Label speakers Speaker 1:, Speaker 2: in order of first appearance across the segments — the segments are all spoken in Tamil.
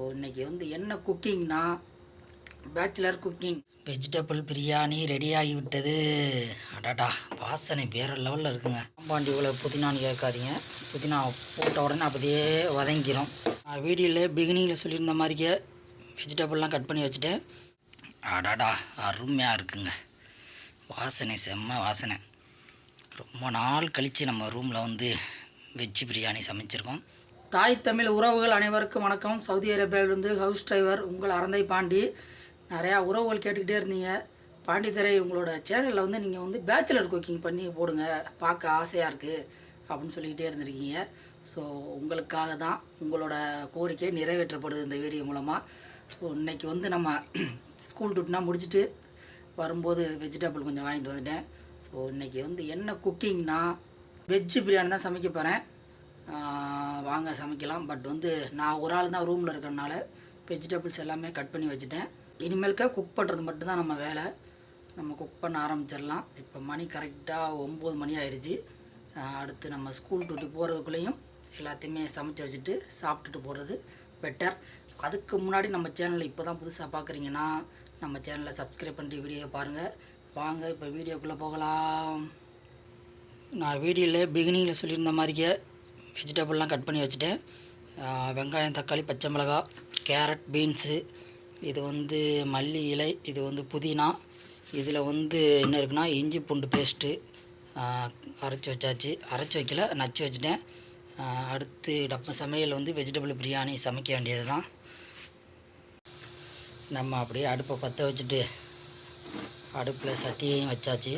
Speaker 1: இன்னைக்கு என்ன குக்கிங்னா bachelor cooking. Vegetable biryani ready ஆகிவிட்டது. அடாடா, வாசனை வேறு லெவலில் இருக்குங்க. சாம்பாண்டி இவ்வளோ புதினான்னு கேட்காதீங்க, புதினா போட்ட உடனே அப்படியே வதங்கிடும். வீடியோவில் பிகினிங்கில் சொல்லியிருந்த மாதிரியே வெஜிடபிள்லாம் கட் பண்ணி வச்சுட்டேன். அடாடா, அருமையாக இருக்குங்க. வாசனை செம்ம வாசனை. ரொம்ப நாள் கழித்து நம்ம ரூமில் வெஜ்ஜு பிரியாணி சமைச்சிருக்கோம். தாய் தமிழ் உறவுகள் அனைவருக்கும் வணக்கம். சவுதி அரேபியாவிலிருந்து ஹவுஸ் டிரைவர் உங்கள் அரந்தை பாண்டி. நிறையா உறவுகள் கேட்டுக்கிட்டே இருந்தீங்க, பாண்டித்துறை உங்களோட சேனலில் நீங்கள் பேச்சுலர் குக்கிங் பண்ணி போடுங்க, பார்க்க ஆசையாக இருக்குது அப்படின்னு சொல்லிக்கிட்டே இருந்திருக்கீங்க. ஸோ உங்களுக்காக தான் உங்களோட கோரிக்கை நிறைவேற்றப்படுது இந்த வீடியோ மூலமாக. ஸோ இன்றைக்கி நம்ம ஸ்கூல் டூட்னா முடிச்சுட்டு வரும்போது வெஜிடபிள் கொஞ்சம் வாங்கிட்டு வந்துட்டேன். ஸோ இன்றைக்கி என்ன குக்கிங்னா வெஜ்ஜு பிரியாணி தான் சமைக்க போகிறேன். வாங்க சமைக்கலாம். பட் நான் ஒரு ஆள் தான் ரூமில் இருக்கிறனால வெஜிடபிள்ஸ் எல்லாமே கட் பண்ணி வச்சுட்டேன். இனிமேலுக்கா குக் பண்ணுறது மட்டும்தான் நம்ம வேலை. நம்ம குக் பண்ண ஆரம்பிச்சிடலாம். இப்போ மணி கரெக்டாக 9 மணி ஆயிடுச்சு. அடுத்து நம்ம ஸ்கூல் டியூட்டி போகிறதுக்குள்ளேயும் எல்லாத்தையுமே சமைச்சு வச்சுட்டு சாப்பிட்டுட்டு போகிறது பெட்டர். அதுக்கு முன்னாடி நம்ம சேனலை இப்போ தான் புதுசாக பார்க்குறீங்கன்னா நம்ம சேனலை சப்ஸ்கிரைப் பண்ணிட்டு வீடியோ பாருங்கள். வாங்க இப்போ வீடியோக்குள்ளே போகலாம். நான் வீடியோவில் பிகினிங்கில் சொல்லியிருந்த மாதிரியே வெஜிடபிள்லாம் கட் பண்ணி வச்சுட்டேன். வெங்காயம், தக்காளி, பச்சை மிளகாய், கேரட், பீன்ஸு, இது மல்லி இலை, இது புதினா, இதில் என்ன இருக்குன்னா இஞ்சி பூண்டு பேஸ்ட்டு அரைச்சி வச்சாச்சு. அரைச்சி வைக்கல, நச்சு வச்சுட்டேன். அடுத்து நம்ம சமையல் வெஜிடபிள் பிரியாணி சமைக்க வேண்டியது தான். நம்ம அப்படியே அடுப்பை பற்ற வச்சுட்டு அடுப்பில் சட்டியையும் வச்சாச்சு.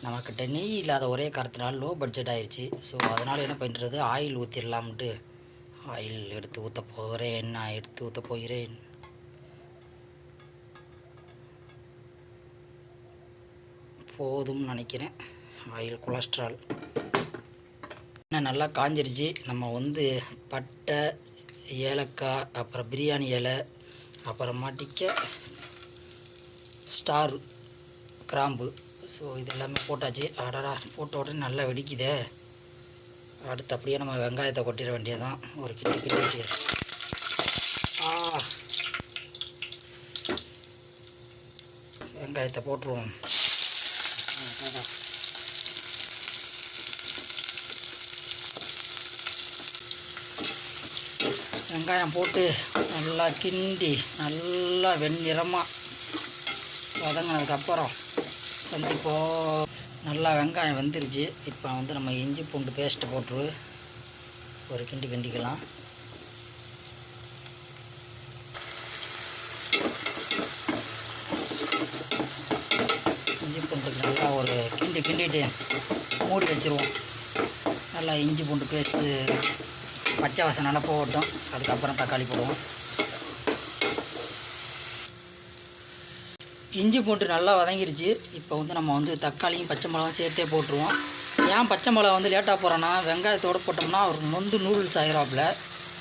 Speaker 1: நம்மக்கிட்ட நெய் இல்லாத ஒரே காரணத்தினால லோ பட்ஜெட் ஆயிடுச்சு. ஸோ அதனால் என்ன பண்ணுறது, ஆயில் ஊற்றிடலாம்ட்டு ஆயில் எடுத்து ஊற்ற போகிறேன். நான் எடுத்து ஊற்ற போகிறேன். போதும்னு நினைக்கிறேன். ஆயில் கொலஸ்ட்ரால் என்ன நல்லா காஞ்சிருச்சு. நம்ம பட்டை, ஏலக்காய், அப்புறம் பிரியாணி இலை, அப்புறமாட்டிக்க ஸ்டார் கிராம்பு, ஸோ இது எல்லாமே போட்டாச்சு. அடடா, போட்ட உடனே நல்லா வெடிக்குதே. அடுத்து அப்படியே நம்ம வெங்காயத்தை கொட்டிட வேண்டியதான். ஒரு கிட்டி வெங்காயத்தை போட்டுருவோம். வெங்காயம் போட்டு நல்லா கிண்டி நல்லா வெண்ணிறமாக வதங்கினதுக்கப்புறம் இப்போது நல்லா வெங்காயம் வெந்துருச்சு. இப்போ நம்ம இஞ்சி பூண்டு பேஸ்ட்டு போட்டு ஒரு கிண்டிக்கலாம். இஞ்சி பூண்டுக்கு நல்லா ஒரு கிண்டிட்டு மூடி வச்சுருவோம். நல்லா இஞ்சி பூண்டு பேஸ்ட்டு பச்சை வாசனை நல்லா போகட்டும். அதுக்கப்புறம் தக்காளி போடுவோம். இஞ்சி போட்டு நல்லா வதங்கிருச்சு. இப்போ நம்ம தக்காளியும் பச்சை மிளகாயும் சேர்த்தே போட்டுருவோம். ஏன் பச்சை மிளகா லேட்டாக போகிறோன்னா, வெங்காயத்தோடு போட்டோம்னா ஒரு நூடுல்ஸ் ஆகிராப்பில்.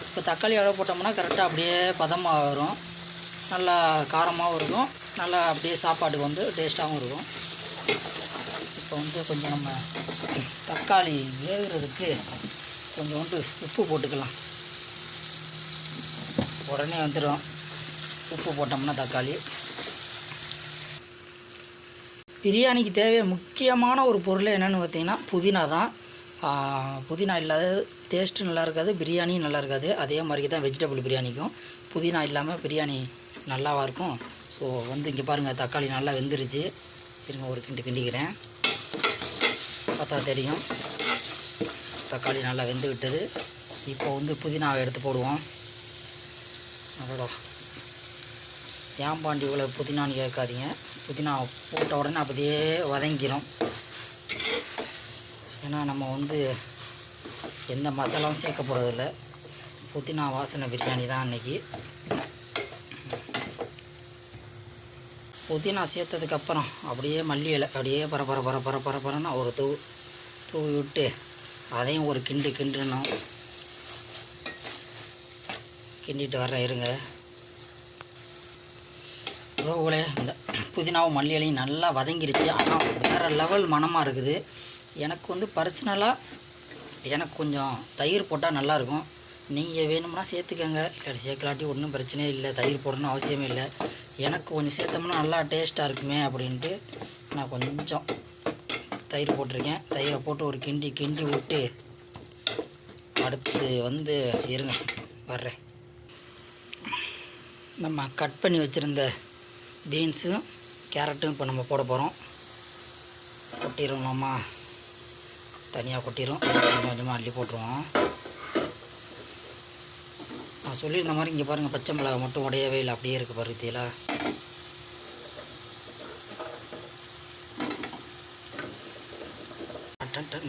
Speaker 1: இப்போ தக்காளியோட போட்டோம்னா கரெக்டாக அப்படியே பதமாக வரும். நல்லா காரமாகவும் இருக்கும், நல்லா அப்படியே சாப்பாட்டுக்கு டேஸ்ட்டாகவும் இருக்கும். இப்போ கொஞ்சம் நம்ம தக்காளி வேகிறதுக்கு கொஞ்சோண்டு உப்பு போட்டுக்கலாம். உடனே வந்துடும் உப்பு போட்டோம்னா தக்காளி. பிரியாணிக்கு தேவையான முக்கியமான ஒரு பொருள் என்னென்னு பார்த்தீங்கன்னா புதினா தான். புதினா இல்லாத டேஸ்ட்டு நல்லா இருக்காது, பிரியாணியும் நல்லா இருக்காது. அதே மாதிரி தான் வெஜிடபிள் பிரியாணிக்கும் புதினா இல்லாமல் பிரியாணி நல்லாவாக இருக்கும். ஸோ இங்கே பாருங்கள், தக்காளி நல்லா வெந்துருச்சு. இருங்க ஒரு கிண்டிக்கிறேன், பார்த்தா தெரியும். தக்காளி நல்லா வெந்து விட்டது. இப்போ புதினாவை எடுத்து போடுவோம். அதோட ஏன் பாண்டி இவ்வளோ புதினான்னு கேட்காதீங்க, புதினா போட்ட உடனே அப்படியே வதங்கிடும். ஏன்னா நம்ம எந்த மசாலாவும் சேர்க்க போகிறதில்ல. புதினா வாசனை பிரியாணி தான் அன்றைக்கி. புதினா சேர்த்ததுக்கப்புறம் அப்படியே மல்லி இலை அப்படியே பரன்னு ஒரு தூவி விட்டு அதையும் ஒரு கிண்டணும். கிண்டிட்டு வரேன், இருங்க. ரோவில் இந்த புதினாவும் மல்லி இலையும் நல்லா வதங்கிருச்சு. ஆனால் வேறு லெவல் மணமாக இருக்குது. எனக்கு பர்சனலாக எனக்கு கொஞ்சம் தயிர் போட்டால் நல்லாயிருக்கும். நீங்கள் வேணும்னா சேர்த்துக்கங்க, இல்லை சேர்க்கலாட்டி ஒன்றும் பிரச்சனையே இல்லை. தயிர் போடணும்னு அவசியமே இல்லை. எனக்கு கொஞ்சம் சேர்த்தோம்னா நல்லா டேஸ்ட்டாக இருக்குமே அப்படின்ட்டு நான் கொஞ்சம் தயிர் போட்டிருக்கேன். தயிரை போட்டு ஒரு கிண்டி விட்டு அடுத்து வந்து இருங்க வர்றேன். நம்ம கட் பண்ணி வச்சுருந்த பீன்ஸும் கேரட்டும் இப்போ நம்ம போட போகிறோம். கொட்டிடுவோம்மா, தனியாக கொட்டிடும். கொஞ்சம் கொஞ்சமாக அள்ளி போட்டுருவோம். நான் சொல்லியிருந்த மாதிரி இங்கே பாருங்கள், பச்சை மிளகா மட்டும் உடையவே இல்லை, அப்படியே இருக்குது பருத்தியில்.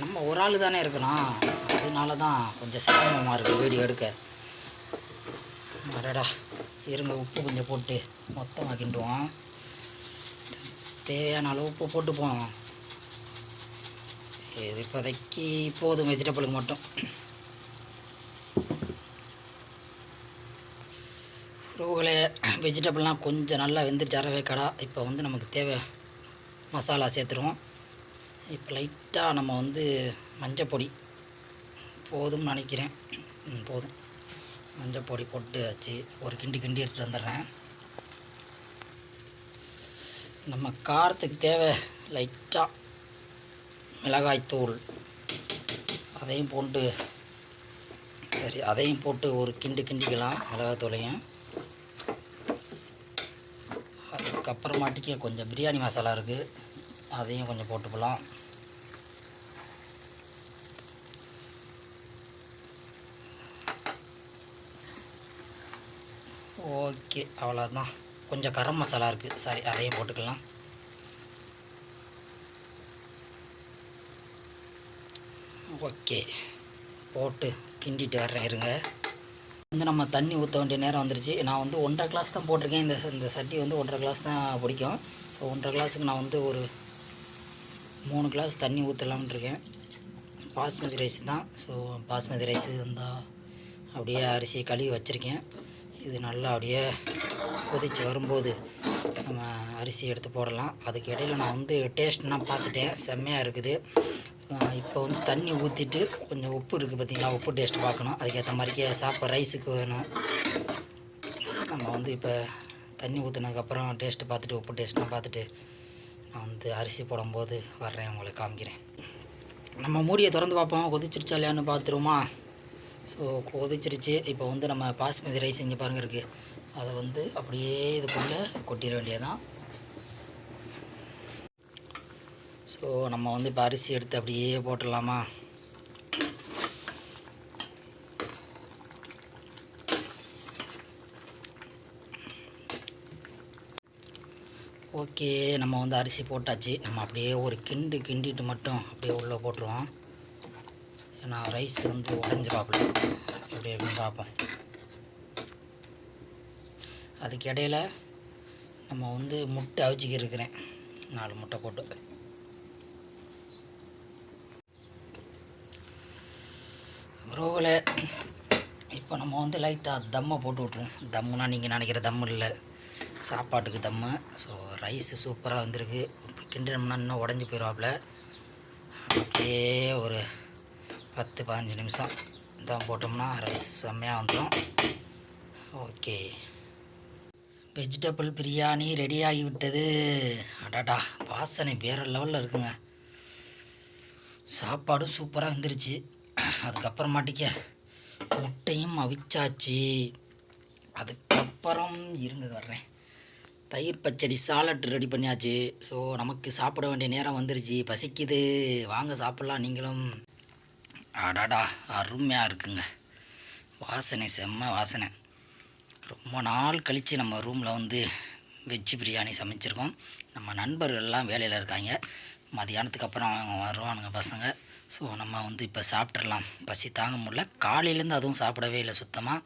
Speaker 1: நம்ம ஒரு ஆள் தானே இருக்கிறோம், அதனால தான் கொஞ்சம் சிரமமாக இருக்குது வீடியோ எடுக்க. அடடா இருங்க, உப்பு கொஞ்சம் போட்டு மொத்தமாக கிண்டுவோம். தேவையான அளவு உப்பு போட்டுப்போம். இது இப்போதைக்கு போதும் வெஜிடபிளுக்கு மட்டும். ரோகில் வெஜிடபிள்லாம் கொஞ்சம் நல்லா வெந்துருச்சு, அறவே கடா. இப்போ வந்து நமக்கு தேவை மசாலா சேர்த்துருவோம். இப்போ லைட்டாக நம்ம வந்து மஞ்சப்பொடி போதும்னு நினைக்கிறேன். போதும், மஞ்சப்பொடி போட்டு வச்சு ஒரு கிண்டி எடுத்துகிட்டு வந்துடுறேன். நம்ம காரத்துக்கு தேவை லைட்டாக மிளகாய்த்தூள், அதையும் போட்டு அதையும் போட்டு ஒரு கிண்டிக்கலாம் மிளகாய்த்தூளையும். அதுக்கப்புறமாட்டிக்கு கொஞ்சம் பிரியாணி மசாலா இருக்குது, அதையும் கொஞ்சம் போட்டுக்கலாம். ஓகே, அவ்வளோதான். கொஞ்சம் கரம் மசாலா இருக்குது, சாரி, அதையும் போட்டுக்கலாம். ஓகே, போட்டு கிண்டிட்டு வர்றேன் இருங்க. வந்து நம்ம தண்ணி ஊற்ற வேண்டிய நேரம் வந்துருச்சு. நான் வந்து 1.5 கிளாஸ் தான் போட்டிருக்கேன். இந்த சட்டி வந்து 1.5 கிளாஸ் தான் பிடிக்கும். ஸோ 1.5 கிளாஸுக்கு நான் வந்து ஒரு 3 கிளாஸ் தண்ணி ஊற்றலாம்னு இருக்கேன். பாஸ்மதி ரைஸ் தான். ஸோ பாஸ்மதி ரைஸ் இருந்தால் அப்படியே அரிசி கழுவி வச்சுருக்கேன். இது நல்லா அப்படியே கொதித்து வரும்போது நம்ம அரிசி எடுத்து போடலாம். அதுக்கு இடையில் நான் வந்து டேஸ்ட்லாம் பார்த்துட்டேன், செம்மையாக இருக்குது. இப்போ வந்து தண்ணி ஊற்றிட்டு கொஞ்சம் உப்பு இருக்குது பார்த்திங்களா, உப்பு டேஸ்ட் பார்க்கணும். அதுக்கேற்ற மாதிரிக்கே சாப்பிட்ற ரைஸுக்கு வேணும். நம்ம வந்து இப்போ தண்ணி ஊற்றினதுக்கப்புறம் டேஸ்ட்டு பார்த்துட்டு உப்பு டேஸ்ட்லாம் பார்த்துட்டு நான் வந்து அரிசி போடும்போது வர்றேன், உங்களுக்கு காமிக்கிறேன். நம்ம மூடியை திறந்து பார்ப்போம், கொதிச்சிருச்சா இல்லையான்னு பார்த்துருவோமா. ஸோ கொதிச்சிருச்சு. இப்போ வந்து நம்ம பாஸ்மதி ரைஸ் இங்கே பாருங்கள் இருக்குது, அதை வந்து அப்படியே இதுக்குள்ளே கொட்டிட வேண்டியதான். ஸோ நம்ம வந்து இப்போ அரிசி எடுத்து அப்படியே போட்டுடலாமா. ஓகே, நம்ம வந்து அரிசி போட்டாச்சு. நம்ம அப்படியே ஒரு கிண்டிட்டு மட்டும் அப்படியே உள்ளே போட்டுருவோம். ஏன்னா ரைஸ் வந்து உடஞ்சிடாப்புல, எப்படி எப்படின்னு பார்ப்போம். அதுக்கு இடையில் நம்ம வந்து முட்டை அவிச்சிக்க இருக்கிறேன், 4 முட்டை போட்டு. ரோவில் இப்போ நம்ம வந்து லைட்டாக தம்மை போட்டு விட்ருவோம். தம்முனா நீங்கள் நினைக்கிற தம்மு இல்லை, சாப்பாட்டுக்கு தம்மு. ஸோ ரைஸு சூப்பராக வந்திருக்கு. இப்படி கிண்டினோம்னா இன்னும் உடஞ்சி போயிடுவாப்புல. அப்படியே ஒரு 10-15 நிமிஷம் தான் போட்டோம்னா ரைஸ் செம்மையாக வந்துடும். ஓகே, வெஜிடபிள் பிரியாணி ரெடி ஆகிவிட்டது. அடாடா, வாசனை வேறு லெவலில் இருக்குங்க. சாப்பாடும் சூப்பராக வந்துருச்சு. அதுக்கப்புறமாட்டிக்க முட்டையும் அவிச்சாச்சு. அதுக்கப்புறம் இருங்க வர்றேன், தயிர் பச்சடி சாலட் ரெடி பண்ணியாச்சு. ஸோ நமக்கு சாப்பிட வேண்டிய நேரம் வந்துருச்சு, பசிக்குது, வாங்க சாப்பிட்லாம் நீங்களும். அடாடா, அருமையாக இருக்குங்க, வாசனை செம்ம வாசனை. ரொம்ப நாள் கழித்து நம்ம ரூமில் வந்து வெஜ்ஜு பிரியாணி சமைச்சிருக்கோம். நம்ம நண்பர்கள்லாம் வேலையில் இருக்காங்க, மதியானத்துக்கு அப்புறம் அவங்க வருவானுங்க பசங்க. ஸோ நம்ம வந்து இப்போ சாப்பிட்றலாம், பசி தாங்க முடியல. காலையிலேருந்து அதுவும் சாப்பிடவே இல்லை சுத்தமாக.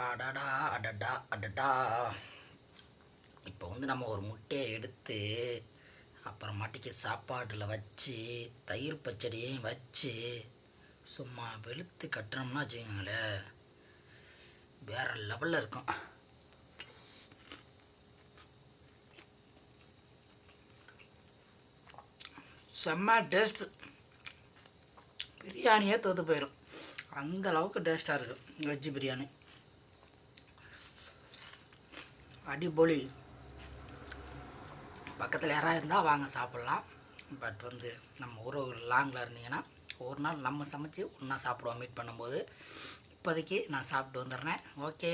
Speaker 1: அடடா அடடா அடடா. இப்போ வந்து நம்ம ஒரு முட்டையை எடுத்து அப்புறமாட்டிக்கு சாப்பாட்டில் வச்சு தயிர் பச்சடியையும் வச்சு சும்மா வெளுத்து கட்டினோம்னா வச்சுக்கோங்களேன், வேறு லெவலில் இருக்கும். செம்ம டேஸ்ட்டு, பிரியாணியே தோற்று போயிடும். அந்த அளவுக்கு டேஸ்ட்டாக இருக்குது வெஜ்ஜு பிரியாணி. அடிபொலி. பக்கத்தில் யாராவது இருந்தால் வாங்க சாப்பிட்லாம். பட் வந்து நம்ம ஊர் லாங்கில் இருந்தீங்கன்னா ஒரு நாள் நம்ம சமைச்சு ஒன்றா சாப்பிடுவோம் மீட் பண்ணும்போது. இப்போதைக்கு நான் சாப்பிட்டு வந்துடுறேன். ஓகே.